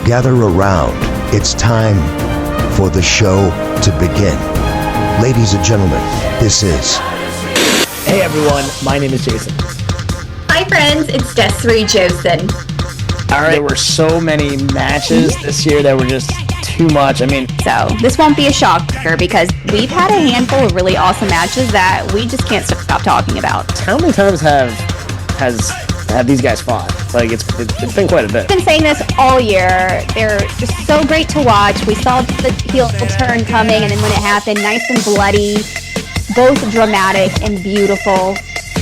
gather around. It's time for the show to begin. Ladies and gentlemen, this is... Hey everyone, my name is Jason. Hi friends, it's Desiree Josen. All right, there were so many matches this year that were just too much. So this won't be a shocker because we've had a handful of really awesome matches that we just can't stop talking about. How many times have these guys fought? Like it's been quite a bit. I've been saying this all year. They're just so great to watch. We saw the heel turn coming, and then when it happened, nice and bloody, both dramatic and beautiful.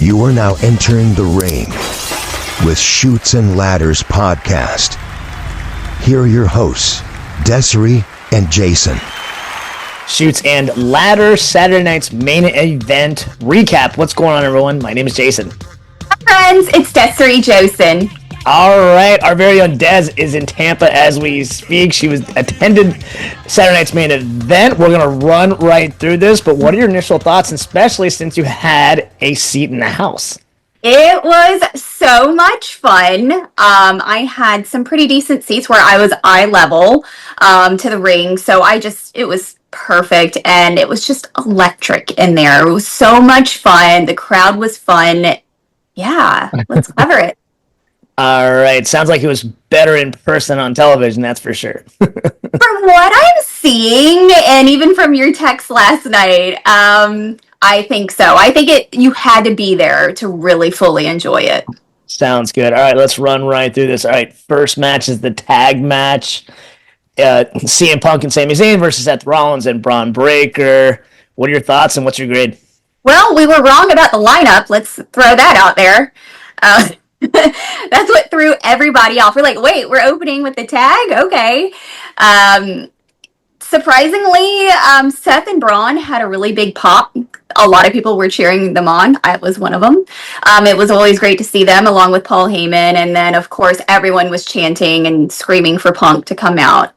You are now entering the ring with Shoots and Ladders podcast. Here are your hosts, Desiree and Jason. Shoots and Ladders, Saturday night's main event recap. What's going on, everyone? My name is Jason. Hi friends, it's Desiree Josen. All right, our very own Des is in Tampa as we speak. She attended Saturday night's main event. We're gonna run right through this, but what are your initial thoughts, especially since you had a seat in the house? It was so much fun. I had some pretty decent seats where I was eye level to the ring, so it was perfect, and it was just electric in there. It was so much fun. The crowd was fun. Yeah, let's cover it. All right, sounds like it was better in person on television, that's for sure. From what I'm seeing, and even from your text last night, I think so. I think you had to be there to really fully enjoy it. Sounds good. All right, let's run right through this. All right, first match is the tag match. CM Punk and Sami Zayn versus Seth Rollins and Braun Breaker. What are your thoughts and what's your grade? Well, we were wrong about the lineup. Let's throw that out there. That's what threw everybody off. We're like, wait, we're opening with the tag? Okay. Surprisingly, Seth and Braun had a really big pop. A lot of people were cheering them on. I was one of them. It was always great to see them along with Paul Heyman. And then, of course, everyone was chanting and screaming for Punk to come out.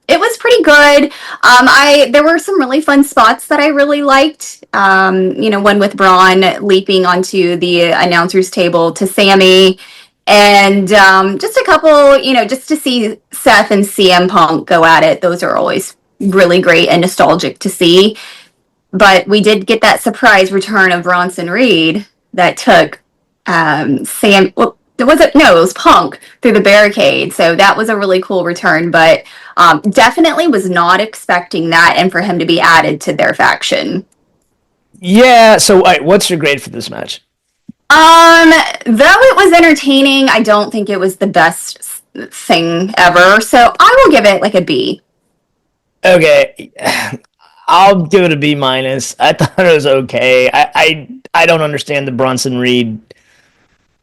It was pretty good. There were some really fun spots that I really liked. One with Braun leaping onto the announcer's table to Sami. And just a couple, just to see Seth and CM Punk go at it. Those are always really great and nostalgic to see. But we did get that surprise return of Bronson Reed that took it was Punk through the barricade. So that was a really cool return, but definitely was not expecting that and for him to be added to their faction. Yeah, so what's your grade for this match? Though it was entertaining, I don't think it was the best thing ever. So I will give it like a B. Okay. I'll give it a B-. I thought it was okay. I don't understand the Bronson Reed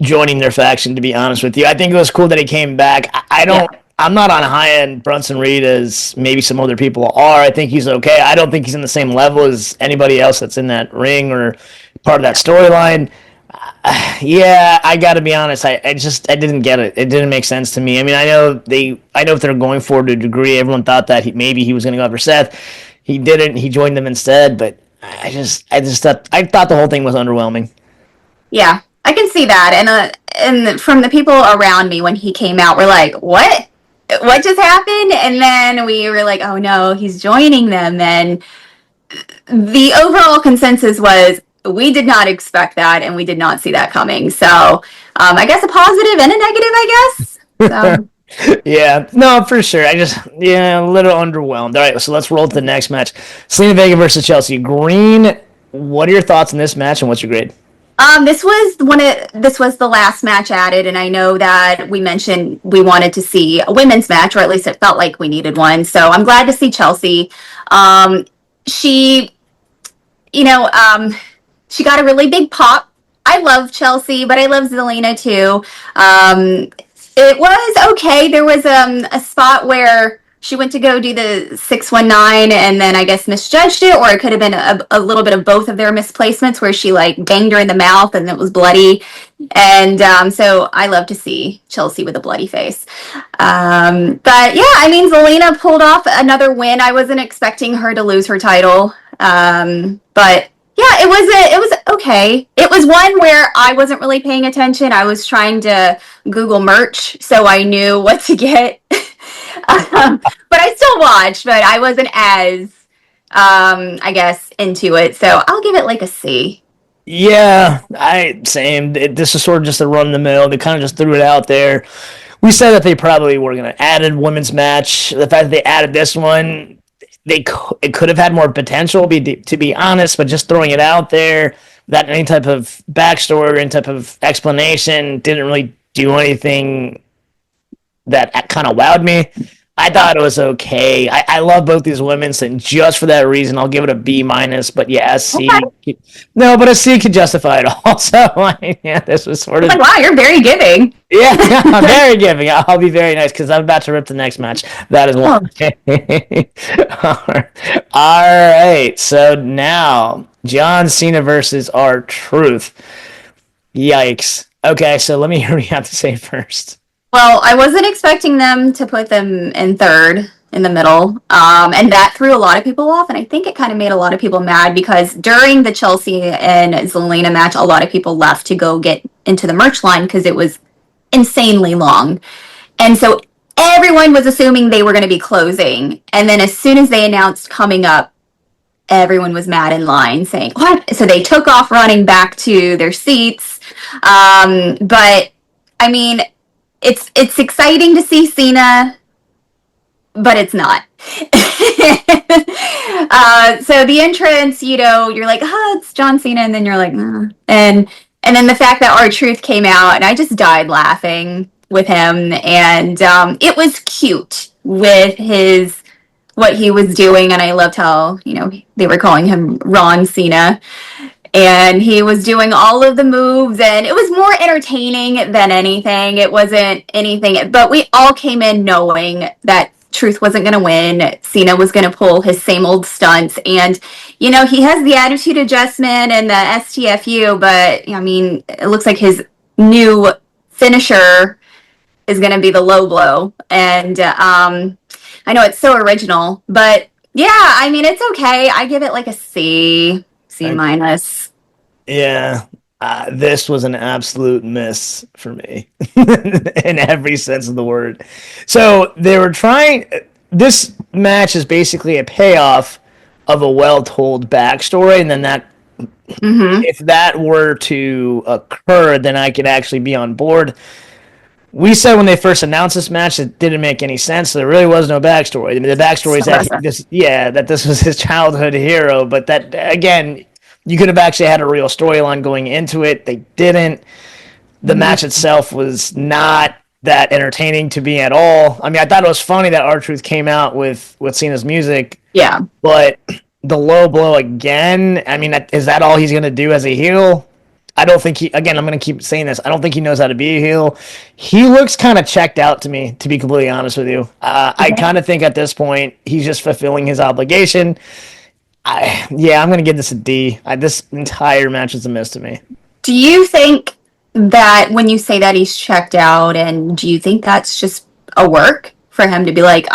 joining their faction, to be honest with you. I think it was cool that he came back. I'm not on high-end Bronson Reed as maybe some other people are. I think he's okay. I don't think he's in the same level as anybody else that's in that ring or part of that storyline. Yeah, I got to be honest. I didn't get it. It didn't make sense to me. I know if they're going for it to a degree. Everyone thought that maybe he was going to go after Seth. He didn't. He joined them instead. But I thought the whole thing was underwhelming. Yeah, I can see that. And from the people around me when he came out, we're like, what? What just happened? And then we were like, oh no, he's joining them. And the overall consensus was, we did not expect that, and we did not see that coming. So, I guess a positive and a negative, I guess. So. Yeah, no, for sure. A little underwhelmed. All right, so let's roll to the next match. Selena Vega versus Chelsea Green. What are your thoughts on this match, and what's your grade? This was the last match added, and I know that we mentioned we wanted to see a women's match, or at least it felt like we needed one. So I'm glad to see Chelsea. She got a really big pop. I love Chelsea, but I love Zelina too. It was okay. There was a spot where she went to go do the 619 and then I guess misjudged it, or it could have been a little bit of both of their misplacements where she like banged her in the mouth and it was bloody. And so I love to see Chelsea with a bloody face. But yeah, Zelina pulled off another win. I wasn't expecting her to lose her title. But yeah, it was okay. It was one where I wasn't really paying attention. I was trying to Google merch so I knew what to get. But I still watched, but I wasn't as, I guess, into it. So I'll give it like a C. Yeah, same. This is sort of just a run of the mill. They kind of just threw it out there. We said that they probably were going to add a women's match. The fact that they added this one, it could have had more potential, to be honest. But just throwing it out there, without any type of backstory, any type of explanation, didn't really do anything that kind of wowed me. I thought it was okay. I love both these women, and just for that reason, I'll give it a B minus. But yeah, a C. Okay. No, but a C could justify it also. Yeah, this was sort of Like, wow, you're very giving. yeah, I'm very giving. I'll be very nice because I'm about to rip the next match. That is one. All right. So now John Cena versus R-Truth. Yikes. Okay, so let me hear what you have to say first. Well, I wasn't expecting them to put them in third in the middle. And that threw a lot of people off. And I think it kind of made a lot of people mad because during the Chelsea and Zelina match, a lot of people left to go get into the merch line because it was insanely long. And so everyone was assuming they were going to be closing. And then as soon as they announced coming up, everyone was mad in line saying, what? So they took off running back to their seats. But I mean, it's exciting to see Cena, but it's not. So the entrance, you're like, oh, it's John Cena, and then you're like, and then the fact that R-Truth came out, and I just died laughing with him, and it was cute with what he was doing, and I loved how they were calling him Ron Cena. And he was doing all of the moves, and it was more entertaining than anything. It wasn't anything, but we all came in knowing that Truth wasn't going to win. Cena was going to pull his same old stunts, and he has the attitude adjustment and the STFU, but I mean, it looks like his new finisher is going to be the low blow, and I know it's so original, but yeah, I mean, it's okay. I give it like a C minus. Yeah, this was an absolute miss for me in every sense of the word. So they were trying. This match is basically a payoff of a well-told backstory, and then if that were to occur, then I could actually be on board. We said when they first announced this match, it didn't make any sense. So there really was no backstory. I mean, the backstory is that this was his childhood hero, but that again, you could have actually had a real storyline going into it. They didn't. The match itself was not that entertaining to me at all. I mean, I thought it was funny that R-Truth came out with Cena's music. Yeah, but the low blow again. I mean, is that all he's going to do as a heel? I don't think I'm going to keep saying this. I don't think he knows how to be a heel. He looks kind of checked out to me, to be completely honest with you. I kind of think at this point, he's just fulfilling his obligation. I'm going to give this a D. This entire match is a miss to me. Do you think that when you say that he's checked out, and do you think that's just a work for him to be like,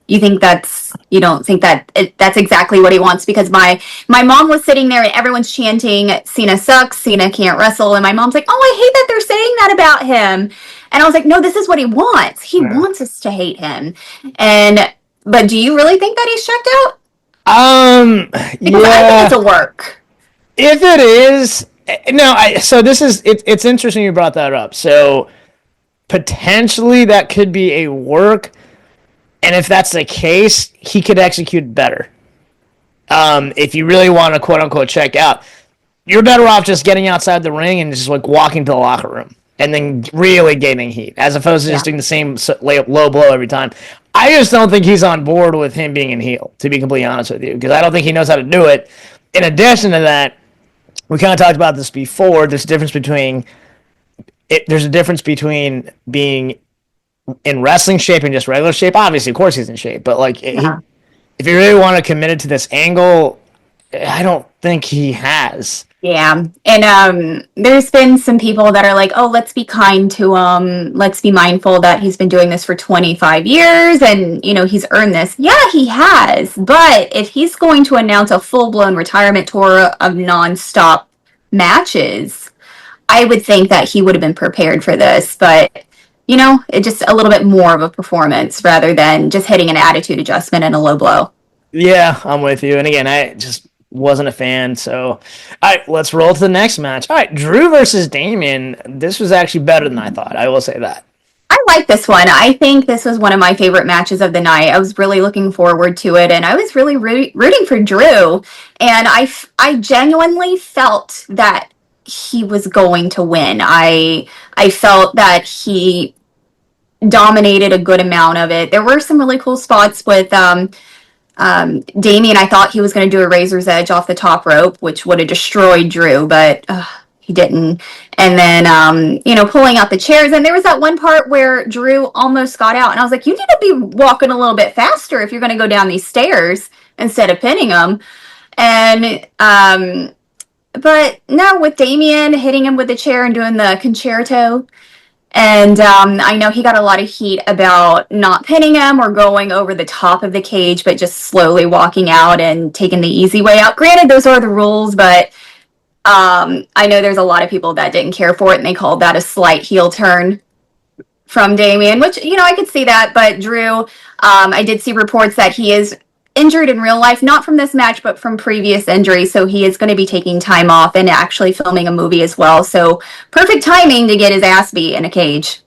you don't think that that's exactly what he wants? Because my mom was sitting there and everyone's chanting, Cena sucks, Cena can't wrestle. And my mom's like, oh, I hate that they're saying that about him. And I was like, no, this is what he wants. He wants us to hate him. But do you really think that he's checked out? Because I think it's a work. If it is, so it's interesting you brought that up. So potentially that could be a work. And if that's the case, he could execute better. If you really want to quote unquote check out, you're better off just getting outside the ring and just like walking to the locker room and then really gaining heat, as opposed to just doing the same low blow every time. I just don't think he's on board with him being in heel, to be completely honest with you, because I don't think he knows how to do it. In addition to that, we kind of talked about this before. There's a difference between being in wrestling shape and just regular shape. Obviously, of course he's in shape, but like if you really want to commit it to this angle, I don't think he has. Yeah, and there's been some people that are like, oh, let's be kind to him. Let's be mindful that he's been doing this for 25 years and, he's earned this. Yeah, he has. But if he's going to announce a full-blown retirement tour of nonstop matches, I would think that he would have been prepared for this. But it's just a little bit more of a performance rather than just hitting an attitude adjustment and a low blow. Yeah, I'm with you. And again, I just wasn't a fan. So, all right, let's roll to the next match. All right, Drew versus Damien. This was actually better than I thought. I will say that. I like this one. I think this was one of my favorite matches of the night. I was really looking forward to it, and I was really rooting for Drew. And I genuinely felt that he was going to win. I felt that he dominated a good amount of it. There were some really cool spots with Damien. I thought he was going to do a razor's edge off the top rope, which would have destroyed Drew, but he didn't. And then, pulling out the chairs. And there was that one part where Drew almost got out. And I was like, you need to be walking a little bit faster if you're going to go down these stairs instead of pinning him. And, but no, with Damien hitting him with the chair and doing the concerto. And I know he got a lot of heat about not pinning him or going over the top of the cage, but just slowly walking out and taking the easy way out. Granted, those are the rules, but I know there's a lot of people that didn't care for it, and they called that a slight heel turn from Damien, which, I could see that. But Drew, I did see reports that he is injured in real life, not from this match, but from previous injuries. So he is going to be taking time off and actually filming a movie as well. So perfect timing to get his ass beat in a cage.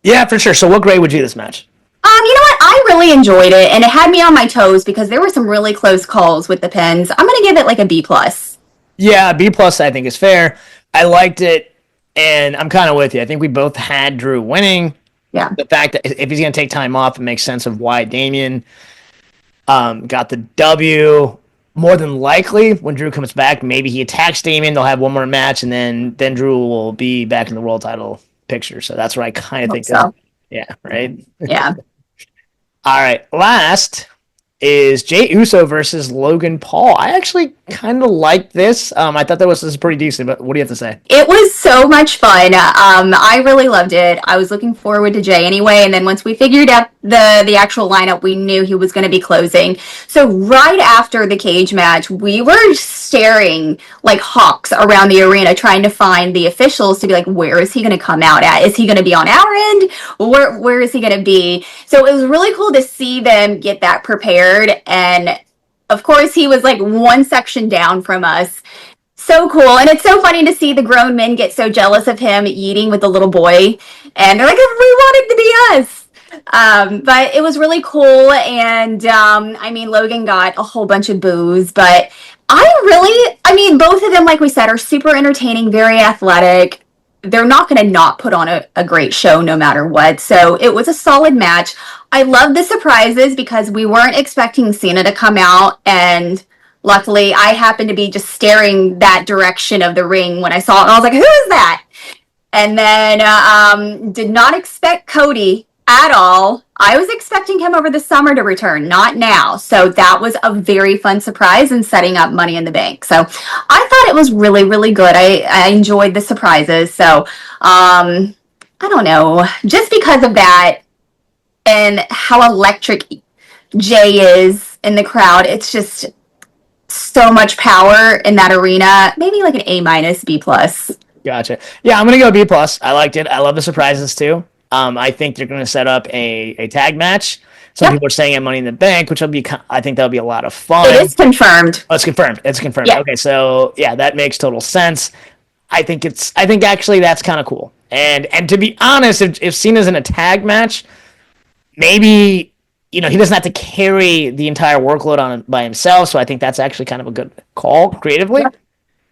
Yeah, for sure. So what grade would you give this match? You know what? I really enjoyed it, and it had me on my toes because there were some really close calls with the pins. I'm going to give it like a B+. Yeah, B+ I think is fair. I liked it, and I'm kind of with you. I think we both had Drew winning. Yeah. The fact that if he's going to take time off, it makes sense of why Damien got the W. More than likely, when Drew comes back, maybe he attacks Damien. They'll have one more match, and then Drew will be back in the world title picture. So that's what I kind of think. So. Yeah, right? Yeah. All right, last is Jey Uso versus Logan Paul. I actually kind of liked this. I thought this was pretty decent, but what do you have to say? It was so much fun. I really loved it. I was looking forward to Jey anyway, and then once we figured out the actual lineup, we knew he was going to be closing. So right after the cage match, we were staring like hawks around the arena trying to find the officials to be like, where is he going to come out at? Is he going to be on our end? Where is he going to be? So it was really cool to see them get that prepared. And of course, he was like one section down from us. So cool. And it's so funny to see the grown men get so jealous of him eating with the little boy. And they're like, we want it to be us. But it was really cool. And Logan got a whole bunch of boos. But both of them, like we said, are super entertaining, very athletic. They're not going to not put on a great show no matter what. So it was a solid match. I love the surprises because we weren't expecting Cena to come out, and luckily I happened to be just staring that direction of the ring when I saw it, and I was like, who is that? And then did not expect Cody at all. I was expecting him over the summer to return, not now. So that was a very fun surprise in setting up Money in the Bank. So I thought it was really, really good. I enjoyed the surprises. So I don't know, just because of that and how electric Jey is in the crowd, it's just so much power in that arena. Maybe like an A-, B+. Gotcha. Yeah, I'm going to go B+. I liked it. I love the surprises too. I think they're going to set up a tag match. Some people are saying at Money in the Bank, which I think that'll be a lot of fun. It is confirmed. Oh, it's confirmed. It's confirmed. Yeah. Okay, so yeah, that makes total sense. I think actually that's kind of cool. And to be honest, if Cena's in a tag match, maybe he doesn't have to carry the entire workload on by himself. So I think that's actually kind of a good call creatively. Yeah.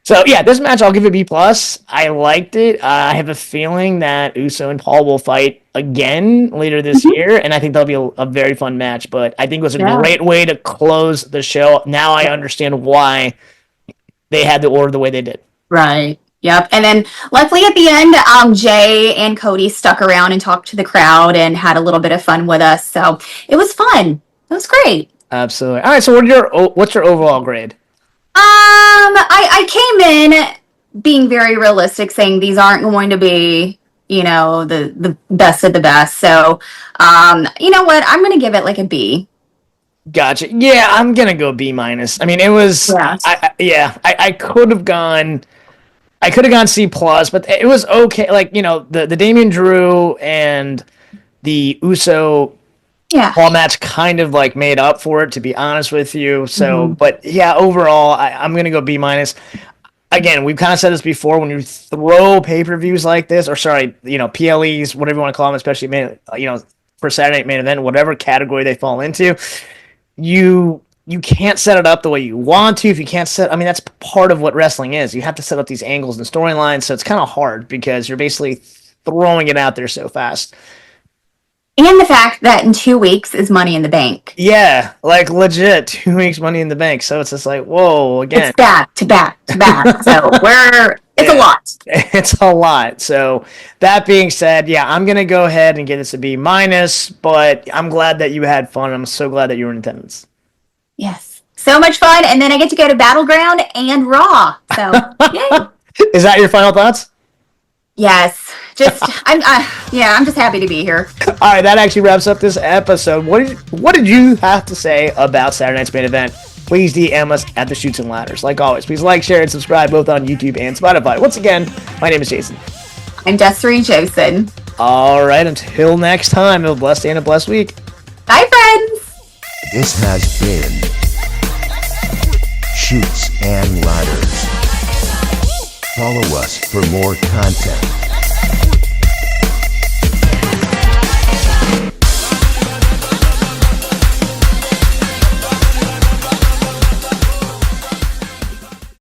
So yeah, this match I'll give it B+. I liked it. I have a feeling that Uso and Paul will fight again later this year, and I think that'll be a very fun match. But I think it was a great way to close the show. Now I understand why they had the order the way they did. Right. Yep. And then luckily at the end, Jey and Cody stuck around and talked to the crowd and had a little bit of fun with us. So it was fun. It was great. Absolutely. All right. So what's your overall grade? I came in being very realistic, saying these aren't going to be, the best of the best. So, you know what? I'm going to give it like a B. Gotcha. Yeah, I'm going to go B-. I mean, it was, I could have gone, I could have gone C plus, but it was okay. Like, the Damian Drew and the Uso Paul match kind of like made up for it, to be honest with you. So, but yeah, overall, I'm going to go B minus. Again, we've kind of said this before. When you throw pay-per-views like this, or sorry, PLEs, whatever you want to call them, especially for Saturday Night Main Event, whatever category they fall into, you can't set it up the way you want to. If you can't that's part of what wrestling is. You have to set up these angles and storylines, so it's kind of hard because you're basically throwing it out there so fast. And the fact that in 2 weeks is Money in the Bank. Yeah, like legit 2 weeks Money in the Bank. So it's just like, whoa, again. It's back to back to back. So it's a lot. It's a lot. So that being said, yeah, I'm going to go ahead and give this a B minus, but I'm glad that you had fun. I'm so glad that you were in attendance. Yes. So much fun. And then I get to go to Battleground and Raw. So, yay. Is that your final thoughts? Yes. I'm just happy to be here. All right, that actually wraps up this episode. What did you have to say about Saturday Night's Main Event? Please DM us at the Shoots and Ladders. Like always, please like, share, and subscribe both on YouTube and Spotify. Once again, my name is Jason. I'm Desiree Josen. All right, until next time, have a blessed day and a blessed week. Bye, friends. This has been Shoots and Ladders. Follow us for more content.